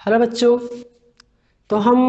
Hello बच्चों। तो हम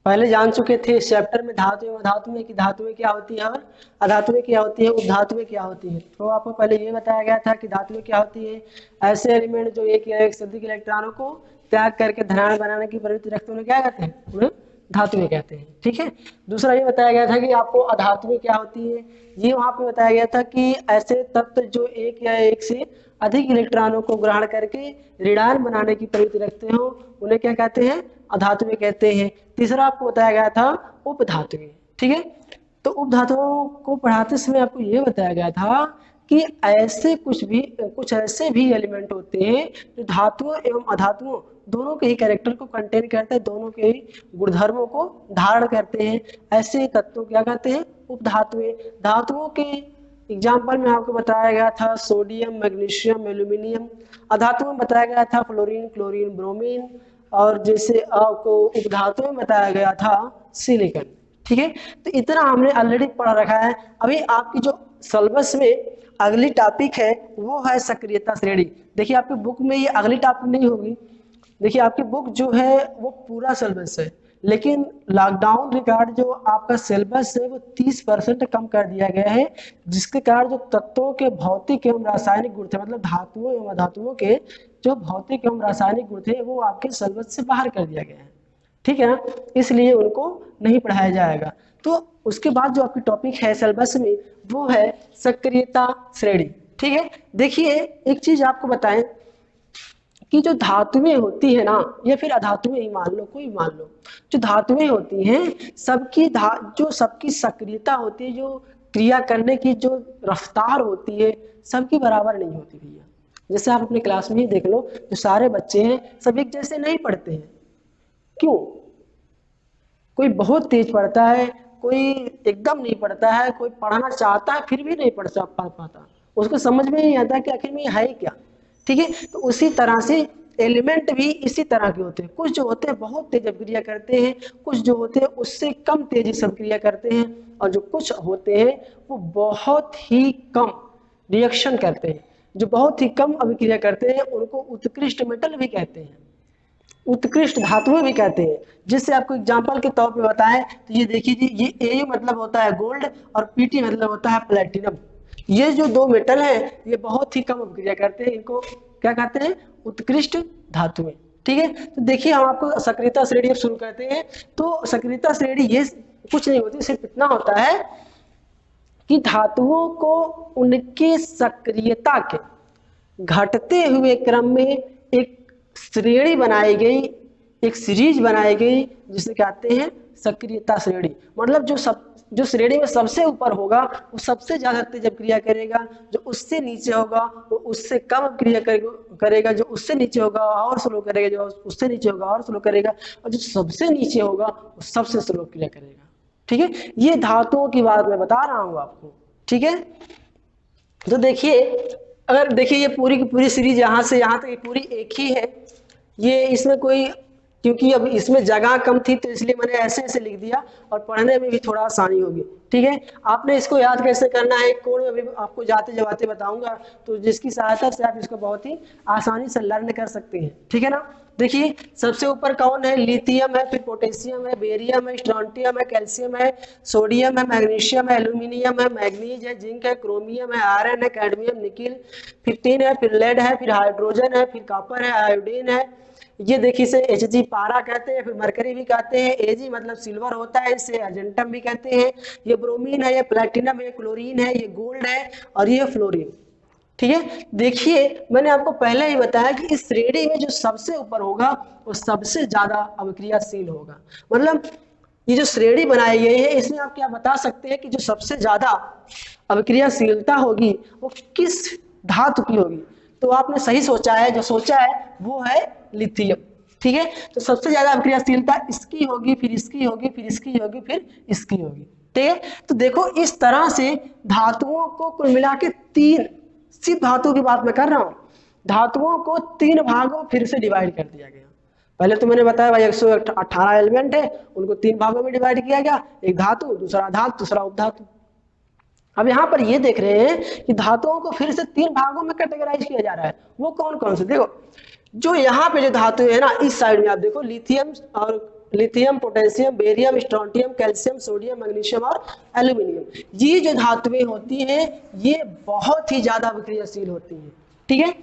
पहले जान चुके थे इस चैप्टर में धातु एवं अधातु में कि धातुएं क्या होती है और अधातुएं क्या होती है, उपधातुएं क्या होती है। तो आपको पहले ये बताया गया था कि धातुएं क्या होती है, ऐसे एलिमेंट जो एक या एक से अधिक इलेक्ट्रॉनों को त्याग करके धनायन बनाने की प्रवृत्ति रखते हैं, उन्हें क्या कहते हैं, उन्हें धातुएं कहते हैं। ठीक है। दूसरा ये बताया गया था कि आपको अधातुएं क्या होती है। ये वहां पे बताया गया था कि ऐसे तत्व जो एक या एक से अधिक इलेक्ट्रॉनों को ग्रहण करके ऋणायन बनाने की प्रवृत्ति रखते हो, उन्हें क्या कहते हैं, अधातुएं कहते हैं। तीसरा आपको बताया गया था उपधातुएं। ठीक है। तो उपधातुओं को पढ़ाते समय आपको यह बताया गया था कि ऐसे कुछ ऐसे भी एलिमेंट होते हैं जो धातुओं एवं अधातुओं दोनों के ही कैरेक्टर को कंटेन करते हैं, दोनों के ही गुणधर्मों को धारण करते हैं। ऐसे तत्वों क्या कहते हैं, उपधातुएं। धातुओं के एग्जाम्पल में आपको बताया गया था सोडियम, मैग्नीशियम, एल्यूमिनियम। अधातु में बताया गया था फ्लोरीन, क्लोरीन, ब्रोमीन। और जैसे आपको उपधातु में बताया गया था सिलिकॉन। ठीक है। तो इतना हमने ऑलरेडी पढ़ रखा है। अभी आपकी जो सिलेबस में अगली टॉपिक है वो है सक्रियता श्रेणी। देखिए आपकी बुक में ये अगली टॉपिक नहीं होगी। देखिए आपकी बुक जो है वो पूरा सिलेबस है, लेकिन लॉकडाउन रिगार्ड जो आपका सिलेबस है वो 30% कम कर दिया गया है, जिसके कारण जो तत्वों के भौतिक एवं रासायनिक गुण थे, मतलब धातुओं एवं अधातुओं के जो भौतिक एवं रासायनिक गुण थे वो आपके सिलेबस से बाहर कर दिया गया है। ठीक है ना, इसलिए उनको नहीं पढ़ाया जाएगा। तो उसके बाद जो आपकी टॉपिक है सिलेबस में वो है सक्रियता श्रेणी। ठीक है। देखिए एक चीज आपको बताएं कि जो धातुएं होती है ना, या फिर अधातुएं ही मान लो, कोई मान लो, जो धातुएं होती हैं जो सबकी सक्रियता होती है, जो क्रिया करने की जो रफ्तार होती है, सबकी बराबर नहीं होती भैया। जैसे आप अपनी क्लास में ही देख लो, जो सारे बच्चे हैं सब एक जैसे नहीं पढ़ते हैं। क्यों? कोई बहुत तेज पढ़ता है, कोई एकदम नहीं पढ़ता है, कोई पढ़ना चाहता है फिर भी नहीं पढ़ पाता, उसको समझ में नहीं आता कि आखिर में ये है क्या। ठीक है। तो उसी तरह से एलिमेंट भी इसी तरह के होते हैं। कुछ जो होते हैं बहुत तेज अभिक्रिया करते हैं, कुछ जो होते हैं उससे कम तेजी से अभिक्रिया करते हैं, और जो कुछ होते हैं वो बहुत ही कम रिएक्शन करते हैं। जो बहुत ही कम अभिक्रिया करते हैं उनको उत्कृष्ट मेटल भी कहते हैं, उत्कृष्ट धातुएं भी कहते हैं। जिससे आपको एग्जांपल के तौर पे बताएं तो ये देखिए जी, ये AU मतलब होता है गोल्ड और PT मतलब होता है प्लेटिनम। ये जो दो मेटल हैं ये बहुत ही कम अभिक्रिया करते हैं, इनको क्या कहते हैं, उत्कृष्ट धातुएं। ठीक है। तो देखिए हम आपको सक्रियता श्रेणी शुरू करते हैं। तो सक्रियता श्रेणी ये कुछ नहीं होती, सिर्फ इतना होता है कि धातुओं को उनकी सक्रियता के घटते हुए क्रम में एक श्रेणी बनाई गई, एक सीरीज बनाई गई, जिसे कहते हैं सक्रियता श्रेणी। मतलब जो श्रेणी में सबसे ऊपर होगा वो सबसे ज्यादा तेज क्रिया करेगा, जो उससे नीचे होगा वो उससे कम क्रिया करेगा, जो उससे नीचे होगा और स्लो करेगा, जो उससे नीचे होगा और स्लो करेगा, और जो सबसे नीचे होगा वो सबसे स्लो क्रिया करेगा। ठीक है। ये धातुओं की बात मैं बता रहा हूं आपको। ठीक है। तो देखिए, अगर देखिए ये पूरी की पूरी सीरीज यहाँ से यहाँ तक पूरी एक ही है। ये इसमें कोई, क्योंकि अब इसमें जगह कम थी तो इसलिए मैंने ऐसे ऐसे लिख दिया और पढ़ने में भी थोड़ा आसानी होगी। ठीक है। आपने इसको याद कैसे करना है कोड में अभी आपको जाते जाते बताऊंगा, तो जिसकी सहायता से आप इसको बहुत ही आसानी से लर्न कर सकते हैं। ठीक है ना। देखिए सबसे ऊपर कौन है, लिथियम है, फिर पोटेशियम है, बेरियम है, स्ट्रोंटियम है, कैल्शियम है, सोडियम है, मैग्नीशियम है, एल्यूमिनियम है, मैग्नीज है, जिंक है, क्रोमियम है, आयरन है, कैडमियम, निकिल, फिर टिन है, फिर लेड है, फिर हाइड्रोजन है, फिर कॉपर है, आयोडीन है। ये देखिए इसे Hg पारा कहते हैं, फिर मरकरी भी कहते हैं, Ag मतलब सिल्वर होता है, इसे अर्जेंटम भी कहते हैं। ये ब्रोमीन है, ये प्लेटिनम है, क्लोरीन है, ये गोल्ड है, और ये फ्लोरीन। ठीक है। देखिए मैंने आपको पहले ही बताया कि इस श्रेणी में जो सबसे ऊपर होगा वो सबसे ज्यादा अभिक्रियाशील होगा। मतलब ये जो श्रेणी बनाई गई है इसमें आप क्या बता सकते हैं कि जो सबसे ज्यादा अभिक्रियाशीलता होगी वो किस धातु की होगी। तो आपने सही सोचा है, जो सोचा है वो है लिथियम। ठीक है। तो सबसे ज्यादा अभिक्रियाशीलता इसकी होगी, फिर इसकी होगी, फिर इसकी होगी, फिर इसकी होगी। ठीक है। तो देखो इस तरह से धातुओं को कुल मिला के तीन, सिर्फ धातु की बात मैं कर रहा हूं, धातुओं को तीन भागों फिर से डिवाइड कर दिया गया। पहले तो मैंने बताया भाई 118 एलिमेंट है, उनको तीन भागों में डिवाइड किया गया, एक धातु, दूसरा धातु, दूसरा उपधातु। अब यहाँ पर ये देख रहे हैं कि धातुओं को फिर से तीन भागों में कैटेगराइज किया जा रहा है। वो कौन कौन से, देखो जो यहाँ पे जो धातु है ना, इस साइड में आप देखो lithium, potassium, barium, strontium, calcium, sodium, magnesium और एल्यूमिनियम, ये जो धातुएं होती हैं ये बहुत ही ज्यादा विक्रियाशील होती हैं, ठीक है।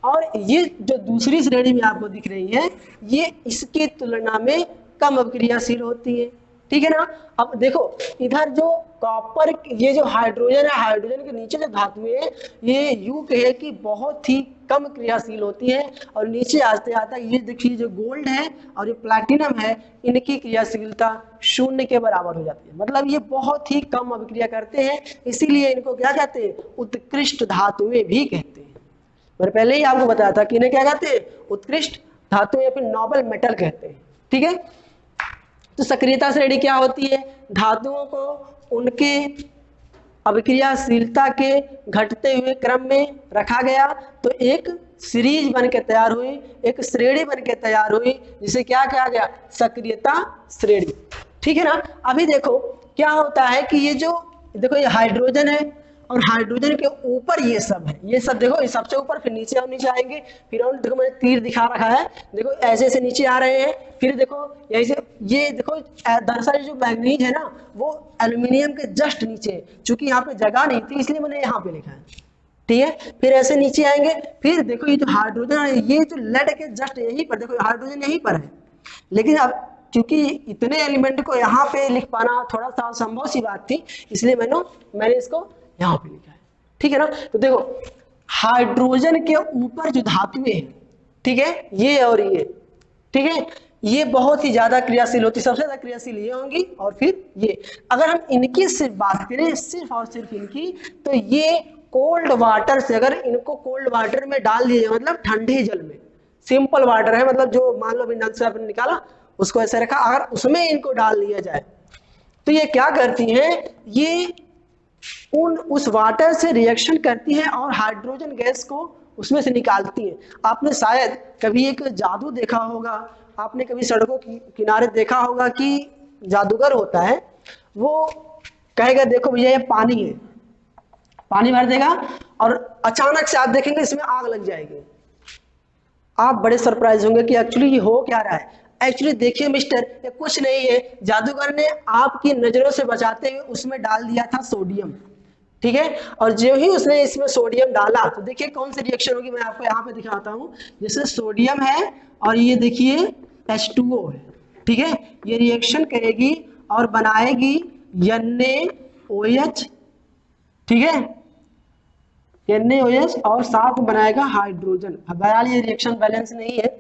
और ये जो दूसरी श्रेणी में आपको दिख रही है ये इसकी तुलना में कम अभिक्रियाशील होती है, ठीक है ना। अब देखो इधर जो कॉपर, ये जो हाइड्रोजन है, हाइड्रोजन के नीचे जो धातुएं है ये यूं कहे कि बहुत ही कम क्रियाशील होती है, और नीचे आते आता ये देखिए जो गोल्ड है और जो प्लैटिनम है इनकी क्रियाशीलता शून्य के बराबर हो जाती है, मतलब ये बहुत ही कम अभिक्रिया करते हैं, इसीलिए इनको क्या कहते हैं, उत्कृष्ट धातुएं भी कहते हैं। मैंने पहले ही आपको बताया था कि इन्हें क्या कहते हैं, उत्कृष्ट धातु या फिर नोबल मेटल कहते हैं, ठीक है। तो सक्रियता श्रेणी क्या होती है, धातुओं को उनके अभिक्रियाशीलता के घटते हुए क्रम में रखा गया तो एक सीरीज बन के तैयार हुई, एक श्रेणी बन के तैयार हुई जिसे क्या कहा गया, सक्रियता श्रेणी, ठीक है ना। अभी देखो क्या होता है कि ये जो देखो ये हाइड्रोजन है और हाइड्रोजन के ऊपर ये सब है, ये सब देखो ये सबसे ऊपर, फिर नीचे और नीचे आएंगे, फिर और देखो मैंने तीर दिखा रखा है, देखो ऐसे ऐसे नीचे आ रहे हैं, फिर देखो यही से ये देखो दरअसल जो मैग्नीज है ना वो एल्यूमिनियम के जस्ट नीचे है, चूंकि यहाँ पे जगह नहीं थी इसलिए मैंने यहाँ पे लिखा है, ठीक है। फिर ऐसे नीचे आएंगे, फिर देखो ये जो हाइड्रोजन है ये जो लेड के जस्ट यहीं पर, देखो हाइड्रोजन यहीं पर है, लेकिन अब क्योंकि इतने एलिमेंट को यहाँ पे लिख पाना थोड़ा सा असंभव सी बात थी, इसलिए मैंने इसको यहाँ पे लिखा है, ठीक है ना। तो देखो हाइड्रोजन के ऊपर जो धातुएं हैं, ठीक है, ये और ये, ठीक है, ये बहुत ही ज्यादा क्रियाशील होती है, सबसे ज्यादा क्रियाशील ये होंगी, और फिर ये अगर हम इनकी सिर्फ बात करें, सिर्फ और सिर्फ इनकी, तो ये कोल्ड वाटर से, अगर इनको कोल्ड वाटर में डाल दिया जाए, मतलब ठंडे जल में, सिंपल वाटर है, मतलब जो मान लो नल से आपने निकाला उसको ऐसे रखा, अगर उसमें इनको डाल दिया जाए तो ये क्या करती हैं, ये उस वाटर से रिएक्शन करती है और हाइड्रोजन गैस को उसमें से निकालती है। आपने शायद कभी एक जादू देखा होगा, आपने कभी सड़कों की किनारे देखा होगा कि जादूगर होता है, वो कहेगा देखो भैया ये पानी है, पानी भर देगा और अचानक से आप देखेंगे इसमें आग लग जाएगी, आप बड़े सरप्राइज होंगे कि एक्चुअली ये हो क्या रहा है। एक्चुअली देखिए मिस्टर, ये कुछ नहीं है, जादूगर ने आपकी नजरों से बचाते हुए उसमें डाल दिया था सोडियम, ठीक है, और जो ही उसने इसमें सोडियम डाला तो देखिए कौन सी रिएक्शन होगी, मैं आपको यहाँ पे दिखाता हूँ। जैसे सोडियम है और ये देखिए H2O है, ठीक है, ये रिएक्शन करेगी और बनाएगी NaOH, ठीक है, NaOH और साथ बनाएगा हाइड्रोजन। बहरहाल ये रिएक्शन बैलेंस नहीं है,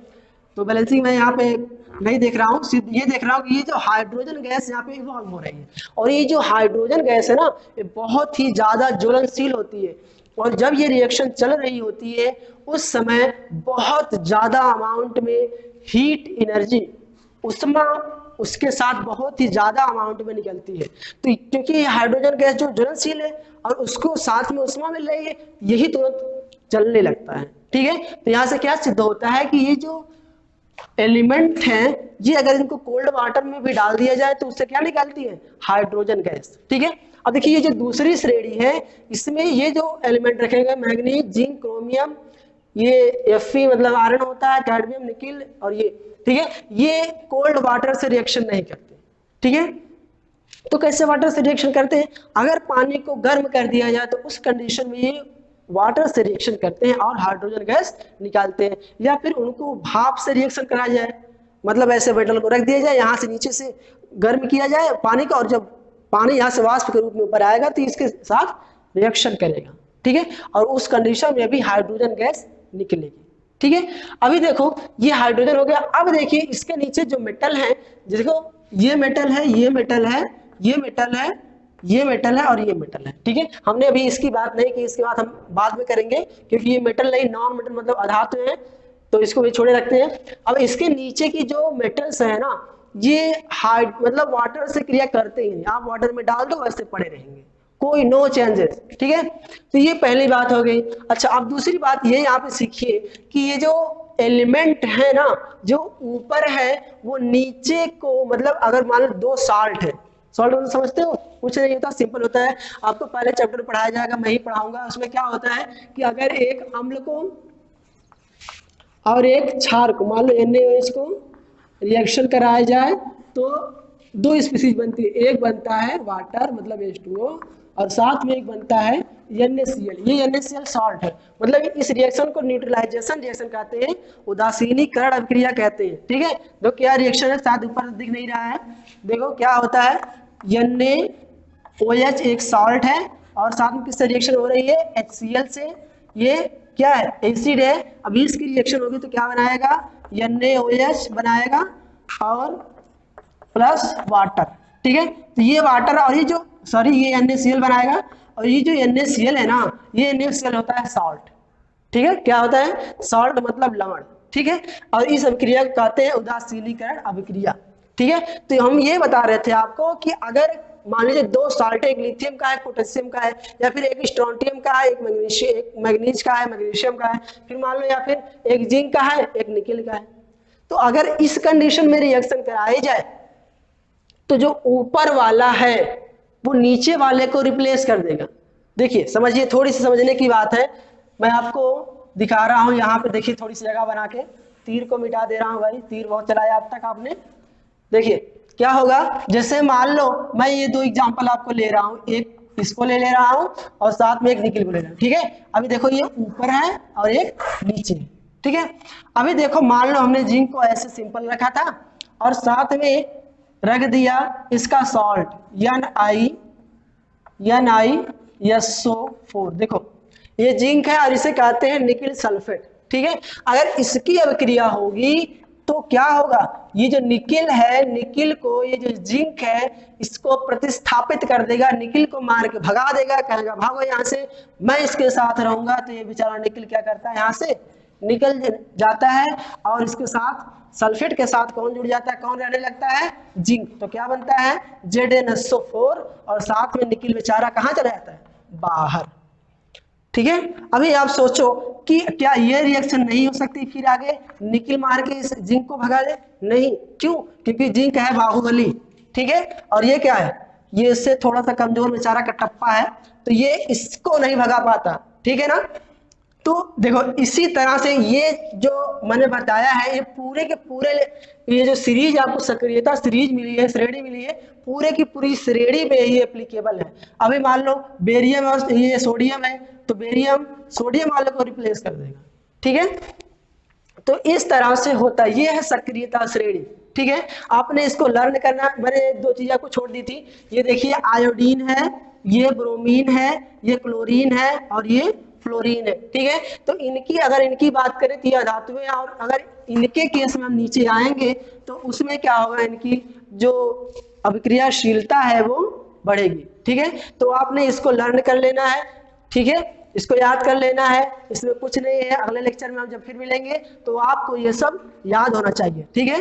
तो बैलेंसिंग मैं यहाँ पे नहीं देख रहा हूँ, सिर्फ ये देख रहा हूँ कि ये जो हाइड्रोजन गैस यहाँ पे इवॉल्व हो रही है, और ये जो हाइड्रोजन गैस है ना ये बहुत ही ज्यादा ज्वलनशील होती है, और जब ये रिएक्शन चल रही होती है उस समय बहुत ज्यादा अमाउंट में हीट एनर्जी, उष्मा उसके साथ बहुत ही ज्यादा अमाउंट में निकलती है। तो क्योंकि हाइड्रोजन गैस जो ज्वलनशील है और उसको साथ में उष्मा मिल रही है, यही तुरंत जलने लगता है, ठीक है। तो यहाँ से क्या सिद्ध होता है कि ये जो एलिमेंट हैं ये अगर इनको कोल्ड वाटर में भी डाल दिया जाए तो उससे क्या निकलती है, हाइड्रोजन गैस, ठीक है। अब देखिए ये जो दूसरी श्रेणी है इसमें ये जो एलिमेंट रखे गए मैग्नीज, जिंक, क्रोमियम, ये Fe मतलब आयरन होता है, कैडमियम, निकिल और ये, ठीक है, ये कोल्ड वाटर से रिएक्शन नहीं करते, ठीक है। तो कैसे वाटर से रिएक्शन करते हैं, अगर पानी को गर्म कर दिया जाए तो उस कंडीशन में ये वाटर से रिएक्शन करते हैं और हाइड्रोजन गैस निकालते हैं, या फिर उनको भाप से रिएक्शन कराया जाए, मतलब ऐसे मेटल को रख दिया जाए, यहाँ से नीचे से गर्म किया जाए पानी का, और जब पानी यहाँ से वाष्प के रूप में ऊपर आएगा तो इसके साथ रिएक्शन करेगा, ठीक है, और उस कंडीशन में भी हाइड्रोजन गैस निकलेगी, ठीक है। अभी देखो ये हाइड्रोजन हो गया, अब देखिए इसके नीचे जो मेटल है, देखो ये मेटल है, ये मेटल है, ये मेटल है, ये मेटल है और ये मेटल है, ठीक है। हमने अभी इसकी बात नहीं की, इसकी बात हम बाद में करेंगे क्योंकि ये मेटल नहीं, नॉन मेटल मतलब अधातु है, तो इसको भी छोड़े रखते हैं। अब इसके नीचे की जो मेटल्स है ना ये हार्ड मतलब वाटर से क्रिया करते ही नहीं, आप वाटर में डाल दो वैसे पड़े रहेंगे, कोई नो चेंजेस, ठीक है। तो ये पहली बात हो गई। अच्छा अब दूसरी बात ये यहाँ पे सीखिए कि ये जो एलिमेंट है ना जो ऊपर है वो नीचे को, मतलब अगर मान लो दो साल्ट है, सॉल्ट मतलब समझते हो, कुछ नहीं होता, सिंपल होता है, आपको पहले चैप्टर पढ़ाया जाएगा, मैं ही पढ़ाऊंगा। उसमें क्या होता है कि अगर एक अम्ल को और एक क्षार को, मान लो NaOH को रिएक्शन कराया जाए तो दो स्पीसीज बनती है, एक बनता है वाटर मतलब H2O और साथ में एक बनता है NaCl। ये NaCl सॉल्ट है, मतलब इस रिएक्शन को न्यूट्रलाइजेशन रिएक्शन कहते हैं, उदासीनीकरण अभिक्रिया कहते हैं। ठीक है, तो क्या रिएक्शन है, शायद ऊपर दिख नहीं रहा है, देखो क्या होता है, NaOH एक सॉल्ट है और साथ में किससे रिएक्शन हो रही है, HCl से। ये क्या है, एसिड है। अभी इसकी रिएक्शन होगी तो क्या बनाएगा, NaOH बनाएगा और प्लस वाटर। ठीक है, तो ये वाटर और ये जो ये NaCl बनाएगा और ये जो NaCl है ना, ये NaCl होता है सॉल्ट। ठीक है, क्या होता है, सॉल्ट मतलब लवण। ठीक है, और इस अभिक्रिया को कहते हैं उदासीनीकरण अभिक्रिया। ठीक है, तो हम ये बता रहे थे आपको कि अगर मान लीजिए दो सॉल्ट है, एक लिथियम का है, पोटेशियम का है, या फिर एक स्ट्रोंटियम का है, एक मैग्नीज का है, मैग्नीशियम का है, फिर मान लो या फिर एक जिंक का है, एक निकेल का है, तो अगर इस कंडीशन में रिएक्शन कराई जाए तो जो ऊपर वाला है वो नीचे वाले को रिप्लेस कर देगा। देखिए समझिए, थोड़ी सी समझने की बात है, मैं आपको दिखा रहा हूं, यहाँ पे देखिए थोड़ी सी जगह बना के, तीर को मिटा दे रहा हूं भाई, तीर बहुत चलाया अब तक आपने। देखिए क्या होगा, जैसे मान लो मैं ये दो एग्जांपल आपको ले रहा हूँ, एक इसको ले रहा हूँ और साथ में एक निकिल को ले रहा हूँ। ठीक है, अभी देखो ये ऊपर है और एक नीचे। ठीक है, अभी देखो मान लो हमने जिंक को ऐसे सिंपल रखा था और साथ में रख दिया इसका सॉल्ट NiSO4। देखो ये जिंक है और इसे कहते हैं निकिल सल्फेट। ठीक है, अगर इसकी अभिक्रिया होगी तो क्या होगा, ये जो निकिल है, निकिल को ये जो जिंक है इसको प्रतिस्थापित कर देगा, निकिल को मार के भगा देगा, कहेगा भागो यहाँ से, मैं इसके साथ रहूंगा। तो ये बेचारा निकिल क्या करता है, यहाँ से निकल जाता है और इसके साथ सल्फेट के साथ कौन जुड़ जाता है, कौन रहने लगता है, जिंक। तो क्या बनता है, ZnSO4 और साथ में निकिल बेचारा कहाँ चला जाता है, बाहर। ठीक है, अभी आप सोचो कि क्या ये रिएक्शन नहीं हो सकती, फिर आगे निकिल मार के इस जिंक को भगा दे, नहीं, क्यों, क्योंकि जिंक है बाहुबली। ठीक है, और ये क्या है, ये इससे थोड़ा सा कमजोर बेचारा कटप्पा है, तो ये इसको नहीं भगा पाता। ठीक है ना, तो देखो इसी तरह से ये जो मैंने बताया है, ये पूरे के पूरे, ये जो सीरीज आपको सक्रियता सीरीज मिली है, श्रेणी मिली है, पूरे की पूरी श्रेणी में ये एप्लीकेबल है। अभी मान लो बेरियम और ये सोडियम है, तो बेरियम सोडियम वाले को रिप्लेस कर देगा। ठीक है, तो इस तरह से होता है, ये है सक्रियता श्रेणी। ठीक है, आपने इसको लर्न करना, मैंने दो चीजें आपको छोड़ दी थी, ये देखिए आयोडीन है, ये ब्रोमीन है, ये क्लोरीन है और ये फ्लोरीन है। ठीक है, तो इनकी अगर इनकी बात करें तो ये अधातुएं, और अगर इनके केस में हम नीचे आएंगे तो उसमें क्या होगा, इनकी जो अभिक्रियाशीलता है वो बढ़ेगी। ठीक है, तो आपने इसको लर्न कर लेना है। ठीक है, इसको याद कर लेना है, इसमें कुछ नहीं है। अगले लेक्चर में हम जब फिर मिलेंगे तो आपको ये सब याद होना चाहिए। ठीक है।